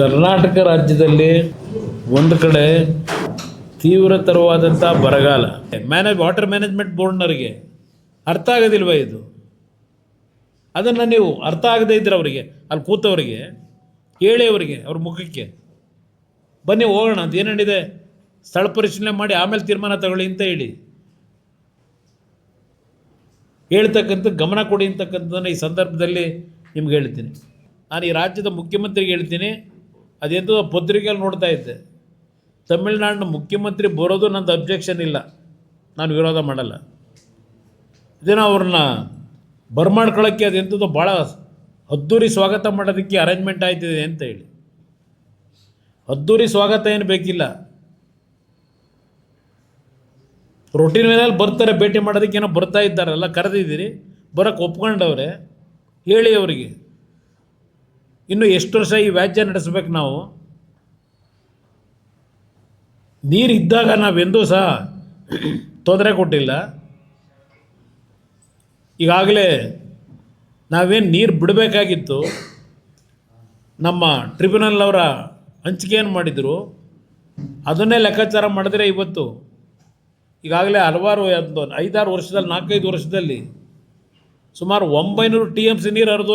ಕರ್ನಾಟಕ ರಾಜ್ಯದಲ್ಲಿ ಒಂದು ಕಡೆ ತೀವ್ರತರವಾದಂಥ ಬರಗಾಲ. ವಾಟರ್ ಮ್ಯಾನೇಜ್ಮೆಂಟ್ ಬೋರ್ಡ್ನವರಿಗೆ ಅರ್ಥ ಆಗೋದಿಲ್ವ ಇದು? ಅದನ್ನು ನೀವು ಅರ್ಥ ಆಗದೇ ಇದ್ರೆ ಅವರಿಗೆ, ಅಲ್ಲಿ ಕೂತವರಿಗೆ ಹೇಳಿ, ಅವರಿಗೆ ಅವ್ರ ಮುಖಕ್ಕೆ ಬನ್ನಿ ಹೋಗೋಣ ಅಂತ ಏನೇನಿದೆ ಸ್ಥಳ ಪರಿಶೀಲನೆ ಮಾಡಿ ಆಮೇಲೆ ತೀರ್ಮಾನ ತಗೊಳ್ಳಿ ಅಂತ ಹೇಳ್ತಕ್ಕಂಥ ಗಮನ ಕೊಡಿ ಅಂತಕ್ಕಂಥದ್ದನ್ನು ಈ ಸಂದರ್ಭದಲ್ಲಿ ನಿಮ್ಗೆ ಹೇಳ್ತೀನಿ. ನಾನು ಈ ರಾಜ್ಯದ ಮುಖ್ಯಮಂತ್ರಿಗೆ ಹೇಳ್ತೀನಿ, ಅದೆಂತೋ ಪತ್ರಿಕೆಯಲ್ಲಿ ನೋಡ್ತಾ ಇದ್ದೆ, ತಮಿಳ್ನಾಡಿನ ಮುಖ್ಯಮಂತ್ರಿ ಬರೋದು ನಂದು ಅಬ್ಜೆಕ್ಷನ್ ಇಲ್ಲ, ನಾನು ವಿರೋಧ ಮಾಡಲ್ಲ. ಇದೇನೋ ಅವ್ರನ್ನ ಬರ್ಮಾಡ್ಕೊಳ್ಳೋಕ್ಕೆ ಅದೆಂಥದ್ದು ಭಾಳ ಅದ್ದೂರಿ ಸ್ವಾಗತ ಮಾಡೋದಕ್ಕೆ ಅರೇಂಜ್ಮೆಂಟ್ ಆಯ್ತಿದೆ ಅಂತ ಹೇಳಿ. ಅದ್ದೂರಿ ಸ್ವಾಗತ ಏನು ಬೇಕಿಲ್ಲ, ರೊಟೀನ್ ಮೇಲೆ ಬರ್ತಾರೆ, ಭೇಟಿ ಮಾಡೋದಕ್ಕೆ ಏನೋ ಬರ್ತಾ ಇದ್ದಾರಲ್ಲ, ಕರೆದಿದ್ದೀರಿ, ಬರೋಕ್ಕೆ ಒಪ್ಕೊಂಡವ್ರೆ, ಹೇಳಿ ಅವರಿಗೆ. ಇನ್ನು ಎಷ್ಟು ವರ್ಷ ಈ ವ್ಯಾಜ್ಯ ನಡೆಸ್ಬೇಕು ನಾವು? ನೀರು ಇದ್ದಾಗ ನಾವೆಂದೂ ಸಹ ತೊಂದರೆ ಕೊಟ್ಟಿಲ್ಲ. ಈಗಾಗಲೇ ನಾವೇನು ನೀರು ಬಿಡಬೇಕಾಗಿತ್ತು, ನಮ್ಮ ಟ್ರಿಬ್ಯುನಲ್ ಅವರ ಹಂಚಿಕೆಯನ್ನು ಮಾಡಿದರು, ಅದನ್ನೇ ಲೆಕ್ಕಾಚಾರ ಮಾಡಿದ್ರೆ ಇವತ್ತು ಈಗಾಗಲೇ ಹಲವಾರು 5-6 ವರ್ಷದಲ್ಲಿ 4-5 ವರ್ಷದಲ್ಲಿ ಸುಮಾರು 900 TMC ನೀರು ಹರಿದು